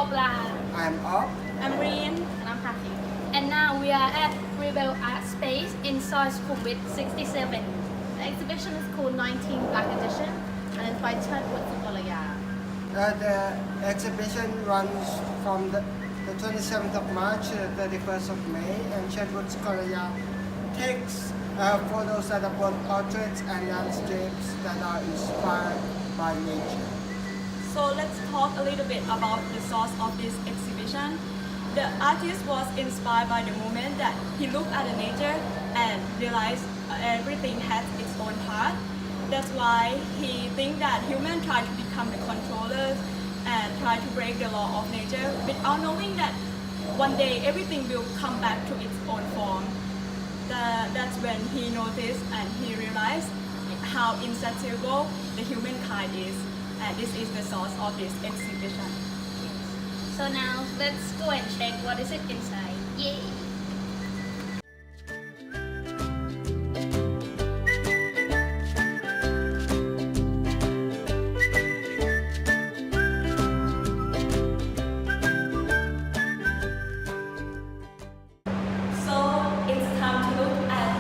Porpla. I'm Op. I'm Reen. And I'm Patricia. And now we are at Rebel Art Space in Soy Sukhumvit 67. The exhibition is called 19 Black Edition and it's by Phongsakorn Saiyavath. The exhibition runs from the 27th of March to the 31st of May, and Phongsakorn Saiyavath takes photos that are both portraits and landscapes that are inspired by nature. So let's talk a little bit about the source of this exhibition. The artist was inspired by the moment that he looked at the nature and realized everything has its own part. That's why he thinks that humans try to become the controllers and try to break the law of nature without knowing that one day everything will come back to its own form. That's when he noticed and he realized how insatiable the humankind is. And this is the source of this exhibition. So now let's go and check what is it inside. Yay! So it's time to look at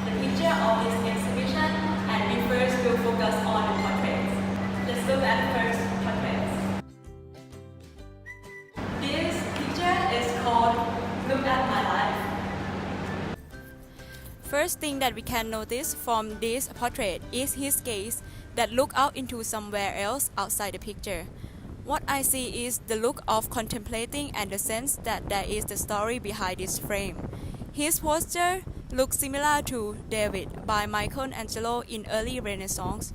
the picture of this exhibition, and we first will focus on the portraits. Let's look at the first portraits. This picture is called Look at My Life. First thing that we can notice from this portrait is his gaze that look out into somewhere else outside the picture. What I see is the look of contemplating and the sense that there is the story behind this frame. His posture looks similar to David by Michelangelo in early Renaissance.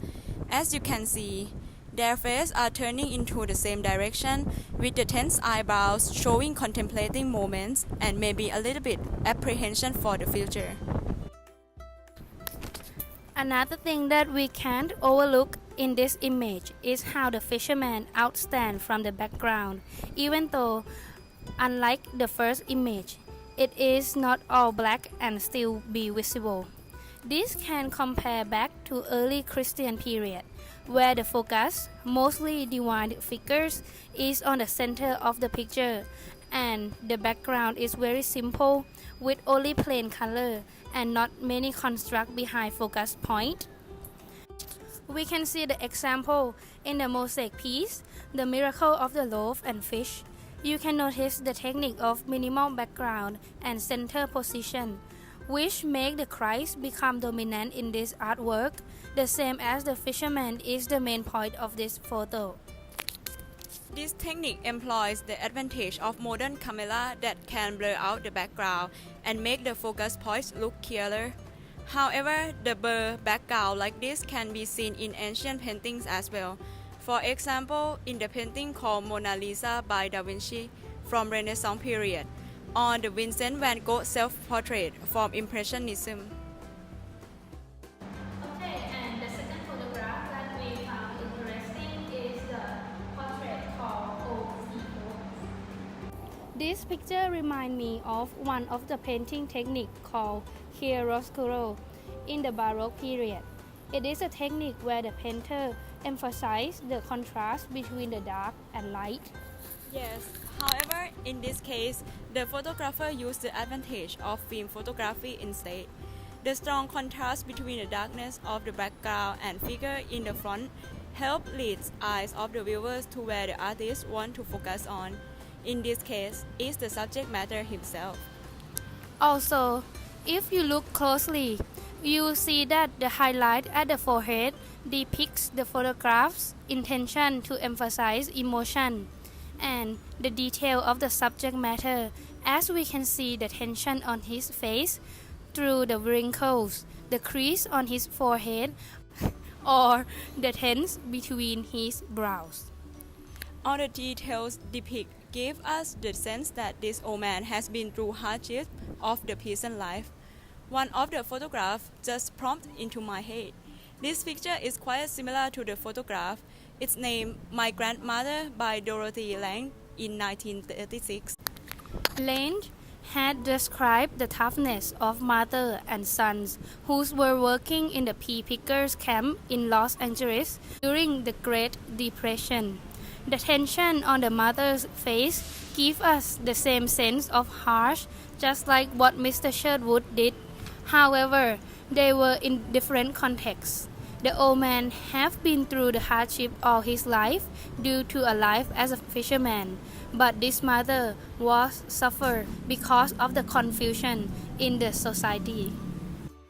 As you can see, their faces are turning into the same direction with the tense eyebrows showing contemplating moments and maybe a little bit apprehension for the future. Another thing that we can't overlook in this image is how the fisherman outstands from the background, even though, unlike the first image, it is not all black and still be visible. This can compare back to early Christian period, where the focus, mostly divine figures, is on the center of the picture, and the background is very simple, with only plain color and not many construct behind focus point. We can see the example in the mosaic piece, The Miracle of the Loaf and Fish. You can notice the technique of minimal background and center position, which make the Christ become dominant in this artwork, the same as the fisherman is the main point of this photo. This technique employs the advantage of modern camera that can blur out the background and make the focus points look clearer. However, the blur background like this can be seen in ancient paintings as well. For example, in the painting called Mona Lisa by Da Vinci from Renaissance period, or the Vincent van Gogh self-portrait from Impressionism. Okay, and the second photograph that we found interesting is the portrait called Old Seafood. This picture reminds me of one of the painting technique called chiaroscuro in the Baroque period. It is a technique where the painter emphasizes the contrast between the dark and light. Yes, however, in this case, the photographer used the advantage of film photography instead. The strong contrast between the darkness of the background and figure in the front help lead eyes of the viewers to where the artist wants to focus on. In this case, it's the subject matter himself. Also, if you look closely, you will see that the highlight at the forehead depicts the photograph's intention to emphasize emotion and the detail of the subject matter, as we can see the tension on his face through the wrinkles, the crease on his forehead, or the tense between his brows. All the details depicted give us the sense that this old man has been through hardship of the peasant life. One of the photographs just prompted into my head. This picture is quite similar to the photograph. It's named My Grandmother by Dorothy Lange in 1936. Lange had described the toughness of mother and sons who were working in the pea pickers camp in Los Angeles during the Great Depression. The tension on the mother's face gives us the same sense of harsh, just like what Mr. Sherwood did. However, they were in different contexts. The old man have been through the hardship all his life due to a life as a fisherman, but this mother was suffered because of the confusion in the society.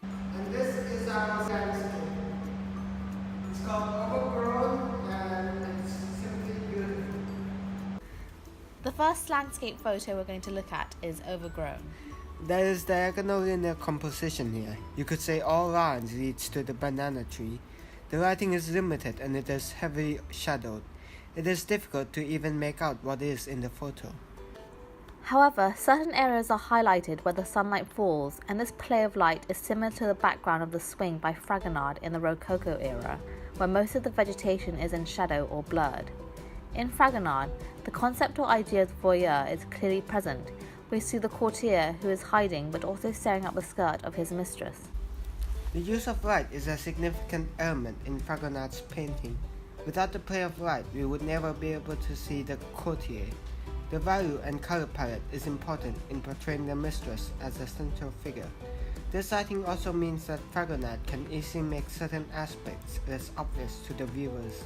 And this is our landscape. It's called Overgrown and it's simply beautiful. The first landscape photo we're going to look at is Overgrown. There is diagonal linear composition here. You could say all lines leads to the banana tree. The lighting is limited and it is heavily shadowed. It is difficult to even make out what is in the photo. However, certain areas are highlighted where the sunlight falls, and this play of light is similar to the background of the swing by Fragonard in the Rococo era, where most of the vegetation is in shadow or blurred. In Fragonard, the concept or idea of voyeur is clearly present. We see the courtier who is hiding but also staring up the skirt of his mistress. The use of light is a significant element in Fragonard's painting. Without the play of light, we would never be able to see the courtier. The value and color palette is important in portraying the mistress as the central figure. This lighting also means that Fragonard can easily make certain aspects less obvious to the viewers,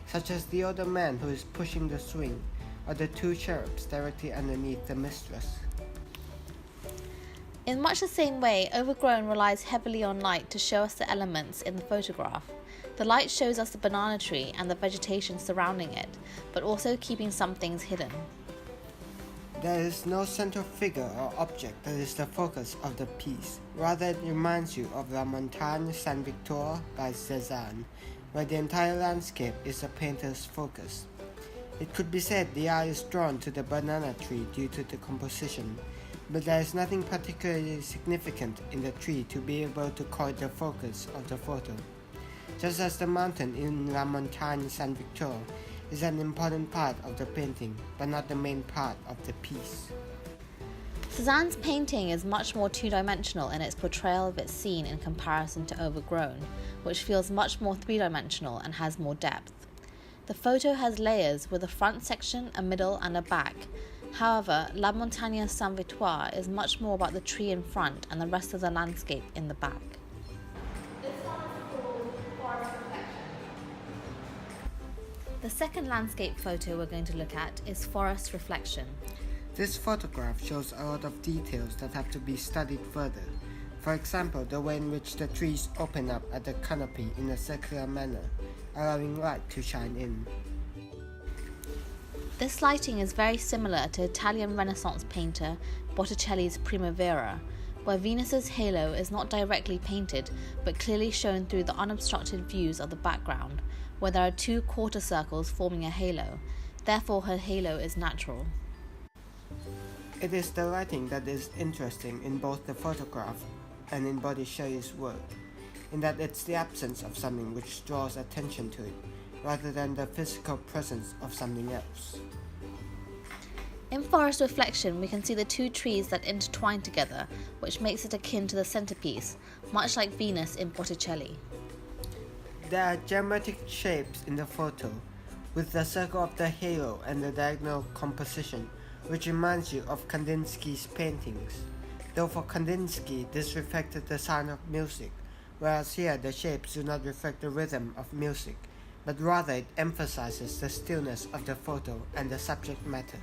such as the older man who is pushing the swing, or the two cherubs directly underneath the mistress. In much the same way, Overgrown relies heavily on light to show us the elements in the photograph. The light shows us the banana tree and the vegetation surrounding it, but also keeping some things hidden. There is no central figure or object that is the focus of the piece. Rather, it reminds you of La Montagne Saint-Victor by Cézanne, where the entire landscape is the painter's focus. It could be said the eye is drawn to the banana tree due to the composition, but there is nothing particularly significant in the tree to be able to call it the focus of the photo. Just as the mountain in La Montagne Saint-Victor is an important part of the painting, but not the main part of the piece. Cézanne's painting is much more two-dimensional in its portrayal of its scene in comparison to Overgrown, which feels much more three-dimensional and has more depth. The photo has layers with a front section, a middle and a back. However, La Montagne Saint-Victor is much more about the tree in front and the rest of the landscape in the back. This one is called Forest Reflection. The second landscape photo we're going to look at is Forest Reflection. This photograph shows a lot of details that have to be studied further. For example, the way in which the trees open up at the canopy in a circular manner, allowing light to shine in. This lighting is very similar to Italian Renaissance painter Botticelli's Primavera, where Venus's halo is not directly painted but clearly shown through the unobstructed views of the background, where there are two quarter circles forming a halo. Therefore, her halo is natural. It is the lighting that is interesting in both the photograph and in Botticelli's work, in that it's the absence of something which draws attention to it, rather than the physical presence of something else. In Forest Reflection, we can see the two trees that intertwine together, which makes it akin to the centerpiece, much like Venus in Botticelli. There are geometric shapes in the photo, with the circle of the halo and the diagonal composition, which reminds you of Kandinsky's paintings. Though for Kandinsky, this reflected the sound of music, whereas here the shapes do not reflect the rhythm of music, but rather it emphasizes the stillness of the photo and the subject matter.